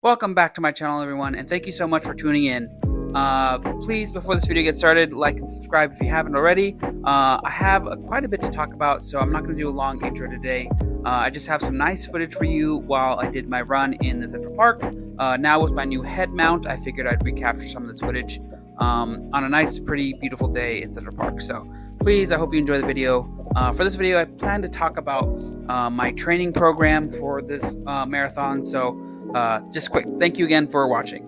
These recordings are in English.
Welcome back to my channel, everyone, and thank you so much for tuning in. Please, before this video gets started, like and subscribe if you haven't already. I have quite a bit to talk about, so I'm not going to do a long intro today. I just have some nice footage for you while I did my run in the Central Park. Now with my new head mount, I figured I'd recapture some of this footage on a nice, pretty, beautiful day in Central Park. So please, I hope you enjoy the video. For this video, I plan to talk about my training program for this marathon. So just quick, thank you again for watching.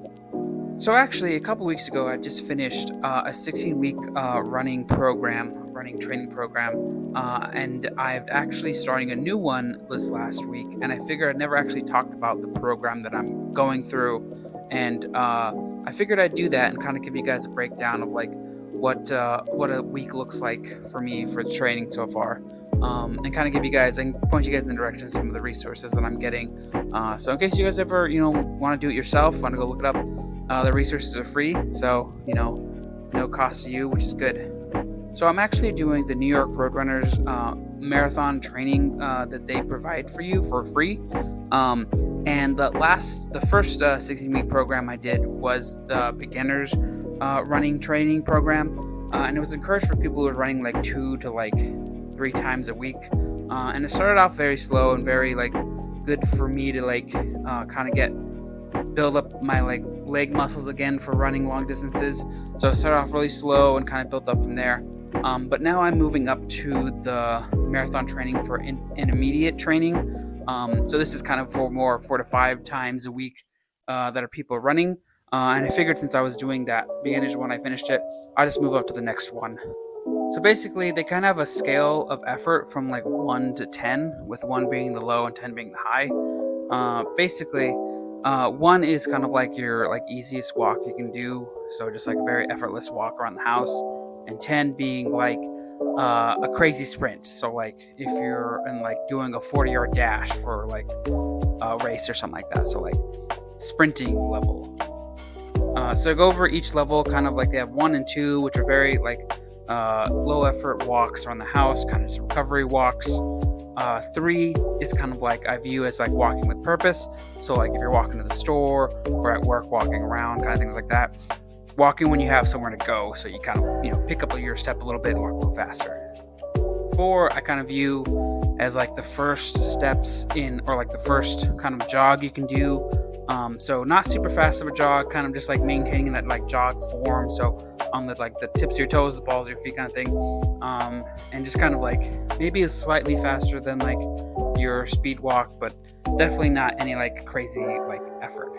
So actually, a couple weeks ago, I just finished a 16-week running training program, and I'm actually starting a new one this last week. And I figured I'd never actually talked about the program that I'm going through, and I figured I'd do that and kind of give you guys a breakdown of like what a week looks like for me for training so far, and kind of give you guys and point you guys in the direction of some of the resources that I'm getting. So in case you guys ever want to do it yourself, want to go look it up. The resources are free, so no cost to you, which is good. So I'm actually doing the New York Roadrunners marathon training that they provide for you for free. And the first 16-week program I did was the beginners running training program, and it was encouraged for people who are running like 2 to 3 times a week. And it started off very slow and very good for me to kind of build up my leg muscles again for running long distances. So I started off really slow and kind of built up from there. But now I'm moving up to the marathon training for intermediate training. So this is kind of for more 4 to 5 times a week that are people running. And I figured since I was doing that beginners when I finished it, I'll just move up to the next one. So basically, they kind of have a scale of effort from 1 to 10, with 1 being the low and 10 being the high. Basically, 1 is kind of like your easiest walk you can do, so just a very effortless walk around the house, and 10 being a crazy sprint. So if you're in doing a 40-yard dash for a race or something like that, so sprinting level. So go over each level, kind of they have 1 and 2, which are very low effort walks around the house, kind of just recovery walks. 3 is kind of I view as walking with purpose. So if you're walking to the store or at work, walking around, kind of things like that. Walking when you have somewhere to go, so you kind of pick up your step a little bit and walk a little faster. 4 I kind of view as the first steps in, or the first kind of jog you can do. So not super fast of a jog, kind of just maintaining that jog form. So on the tips of your toes, the balls of your feet kind of thing. And just kind of maybe it's slightly faster than your speed walk, but definitely not any crazy effort.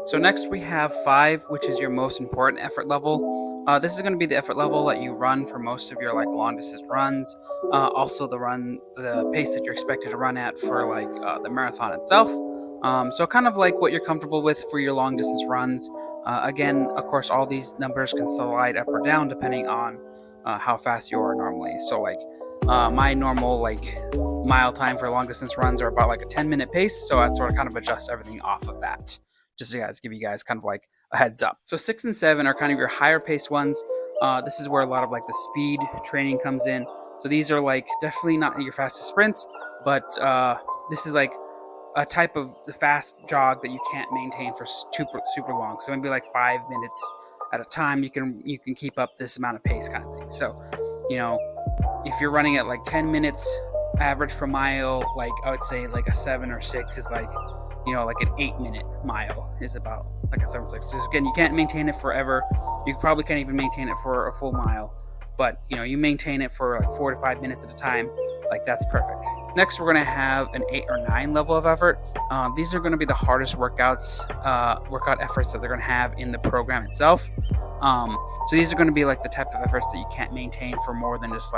So next we have 5, which is your most important effort level. This is going to be the effort level that you run for most of your long distance runs. Also the pace that you're expected to run at for the marathon itself. So kind of what you're comfortable with for your long distance runs. Again, of course, all these numbers can slide up or down depending on how fast you are normally. So my normal mile time for long distance runs are about a 10-minute pace. So I sort of kind of adjust everything off of that, just to give you guys kind of a heads up. So 6 and 7 are kind of your higher paced ones. This is where a lot of the speed training comes in. So these are definitely not your fastest sprints, but this is a type of fast jog that you can't maintain for super long. So maybe 5 minutes at a time, you can keep up this amount of pace kind of thing. So if you're running at 10 minutes average per mile, I would say a 7 or 6 is an 8-minute mile is about a 7 or 6. So again, you can't maintain it forever. You probably can't even maintain it for a full mile, but you maintain it for 4 to 5 minutes at a time. That's perfect. Next, we're going to have an 8 or 9 level of effort. These are going to be the hardest workout efforts that they're going to have in the program itself. So these are going to be the type of efforts that you can't maintain for more than just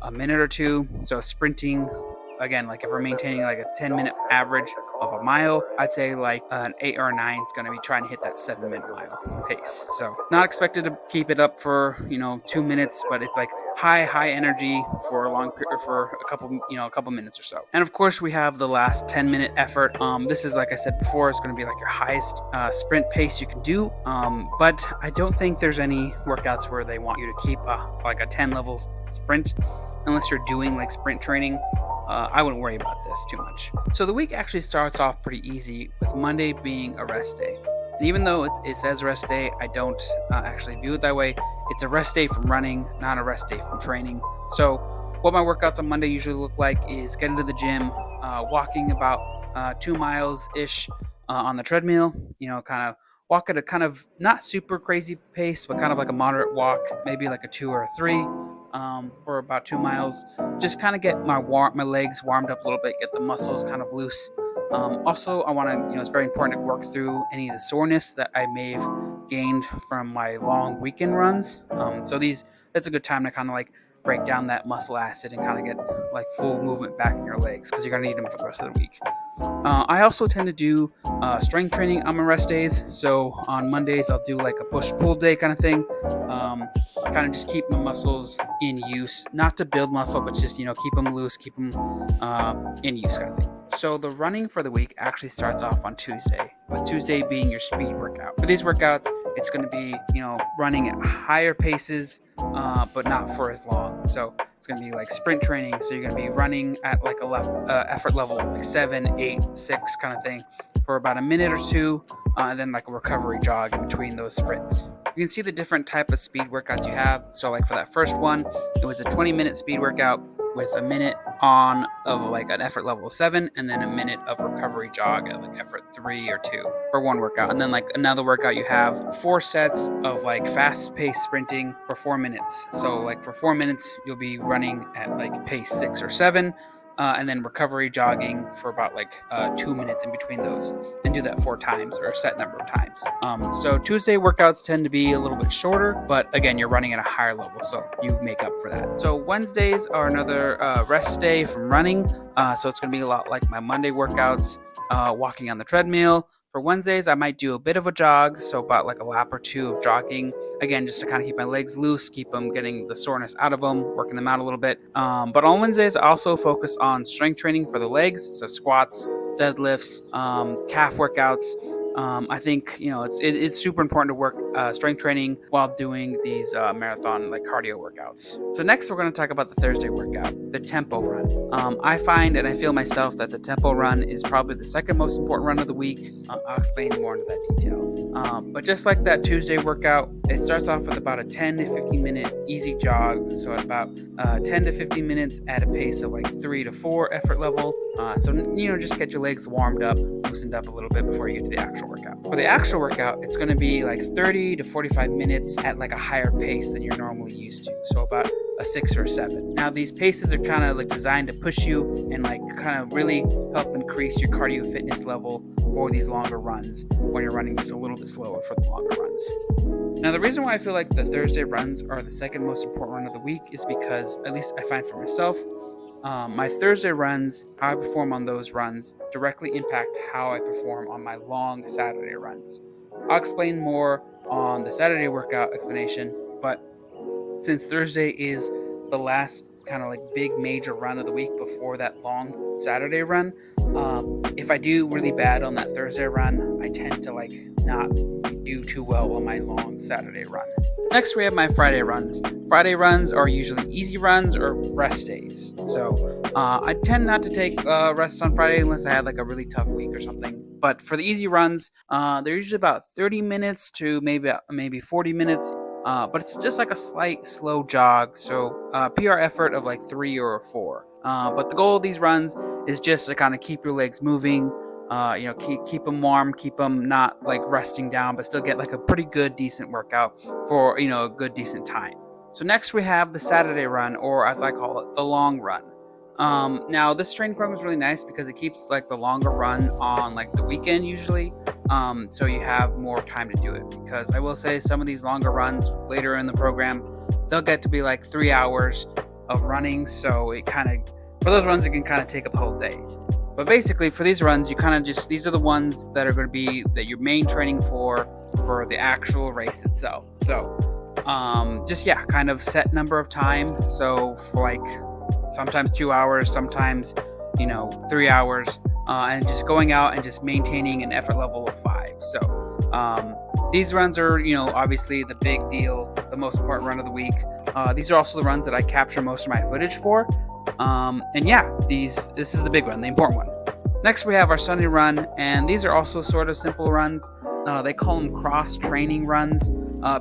a minute or two. So sprinting, again, if we're maintaining a 10-minute average of a mile, I'd say an 8 or a 9 is going to be trying to hit that 7-minute mile pace. So not expected to keep it up for 2 minutes, but it's high energy for a long period, for a couple minutes or so. And of course, we have the last 10-minute effort. This is, like I said before, it's going to be your highest sprint pace you can do. But I don't think there's any workouts where they want you to keep a 10 level sprint unless you're doing sprint training. I wouldn't worry about this too much. So the week actually starts off pretty easy, with Monday being a rest day. And even though it says rest day, I don't actually view it that way. It's a rest day from running, not a rest day from training. So what my workouts on Monday usually look like is getting to the gym, walking about 2 miles ish on the treadmill. Kind of walk at a kind of not super crazy pace, but kind of like a moderate walk, maybe like a 2 or a 3 for about 2 miles. Just kind of get my legs warmed up a little bit, get the muscles kind of loose. Also, I want to, it's very important to work through any of the soreness that I may have gained from my long weekend runs. That's a good time to kind of like break down that muscle acid and kind of get like full movement back in your legs, because you're going to need them for the rest of the week. I also tend to do strength training on my rest days. So on Mondays, I'll do like a push-pull day kind of thing. Kind of just keep my muscles in use, not to build muscle, but just, keep them loose, keep them in use kind of thing. So the running for the week actually starts off on Tuesday, with Tuesday being your speed workout. For these workouts, it's going to be, running at higher paces, but not for as long. So it's going to be like sprint training. So you're going to be running at like a effort level of like 7, 8, 6 kind of thing for about a minute or two, and then like a recovery jog in between those sprints. You can see the different type of speed workouts you have. So like for that first one, it was a 20-minute speed workout with a minute on of like an effort level of 7, and then a minute of recovery jog at like effort 3 or 2 for one workout. And then like another workout, you have 4 sets of like fast-paced sprinting for 4 minutes. So like for 4 minutes, you'll be running at like pace 6 or 7. And then recovery jogging for about like 2 minutes in between those, and do that 4 times, or a set number of times. So Tuesday workouts tend to be a little bit shorter, but again, you're running at a higher level, so you make up for that. So Wednesdays are another rest day from running. So it's going to be a lot like my Monday workouts, walking on the treadmill. For Wednesdays, I might do a bit of a jog, so about like a lap or 2 of jogging. Again, just to kind of keep my legs loose, keep them getting the soreness out of them, working them out a little bit. But on Wednesdays, I also focus on strength training for the legs, so squats, deadlifts, calf workouts. I think it's super important to work strength training while doing these marathon like cardio workouts. So next we're going to talk about the Thursday workout, the tempo run. I find and I feel myself that the tempo run is probably the second most important run of the week. I'll explain more into that detail. But just like that Tuesday workout, it starts off with about a 10 to 15 minute easy jog. So at about 10 to 15 minutes at a pace of like 3 to 4 effort level. So just get your legs warmed up, loosened up a little bit before you get to the actual workout. For the actual workout, it's going to be like 30 to 45 minutes at like a higher pace than you're normally used to. So about a 6 or a 7. Now these paces are kind of like designed to push you and like kind of really help increase your cardio fitness level for these longer runs when you're running just a little bit slower for the longer runs. Now the reason why I feel like the Thursday runs are the second most important run of the week is because, at least I find for myself, my Thursday runs, how I perform on those runs directly impact how I perform on my long Saturday runs. I'll explain more on the Saturday workout explanation, but since Thursday is the last kind of like big major run of the week before that long Saturday run, if I do really bad on that Thursday run, I tend to like not do too well on my long Saturday run. Next, we have my Friday runs. Friday runs are usually easy runs or rest days. So I tend not to take rests on Friday unless I had like a really tough week or something. But for the easy runs, they're usually about 30 minutes to maybe 40 minutes. But it's just like a slight slow jog. So PR effort of like 3 or 4. But the goal of these runs is just to kind of keep your legs moving. Keep them warm, keep them not like resting down, but still get like a pretty good, decent workout for, a good, decent time. So next we have the Saturday run, or as I call it, the long run. Now this training program is really nice because it keeps like the longer run on like the weekend usually. So you have more time to do it, because I will say some of these longer runs later in the program, they'll get to be like 3 hours of running. So it kind of, for those runs, it can kind of take up the whole day. But basically, for these runs, you kind of just, these are the ones that are going to be that your main training for the actual race itself. So, kind of set number of time. So for like sometimes 2 hours, sometimes, 3 hours, and just going out and just maintaining an effort level of 5. So, these runs are, obviously the big deal, the most important run of the week. These are also the runs that I capture most of my footage for. And yeah, this is the big one, the important one. Next, we have our Sunday run, and these are also sort of simple runs. They call them cross-training runs.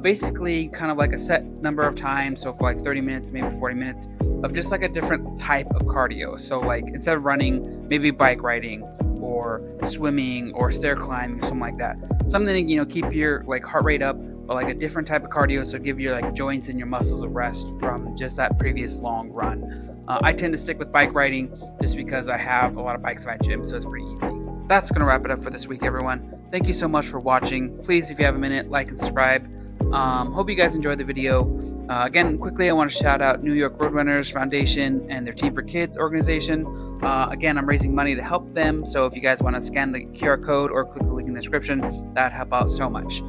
Basically, kind of like a set number of times, so for like 30 minutes, maybe 40 minutes, of just like a different type of cardio. So like instead of running, maybe bike riding or swimming or stair climbing, something like that. Something to, keep your like heart rate up, or like a different type of cardio, so give your like joints and your muscles a rest from just that previous long run. I tend to stick with bike riding just because I have a lot of bikes in my gym, so it's pretty easy. That's going to wrap it up for this week, everyone. Thank you so much for watching. Please, if you have a minute, like and subscribe. Hope you guys enjoyed the video. Again, quickly, I want to shout out New York Roadrunners Foundation and their Team for Kids organization. Again, I'm raising money to help them, so if you guys want to scan the QR code or click the link in the description, that'd help out so much.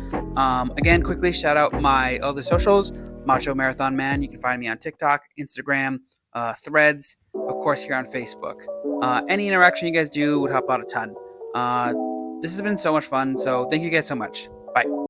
Again, quickly, shout out my other socials, MachoMarathonMan. You can find me on TikTok, Instagram, Threads, of course, here on Facebook. Any interaction you guys do would help out a ton. This has been so much fun, so thank you guys so much. Bye.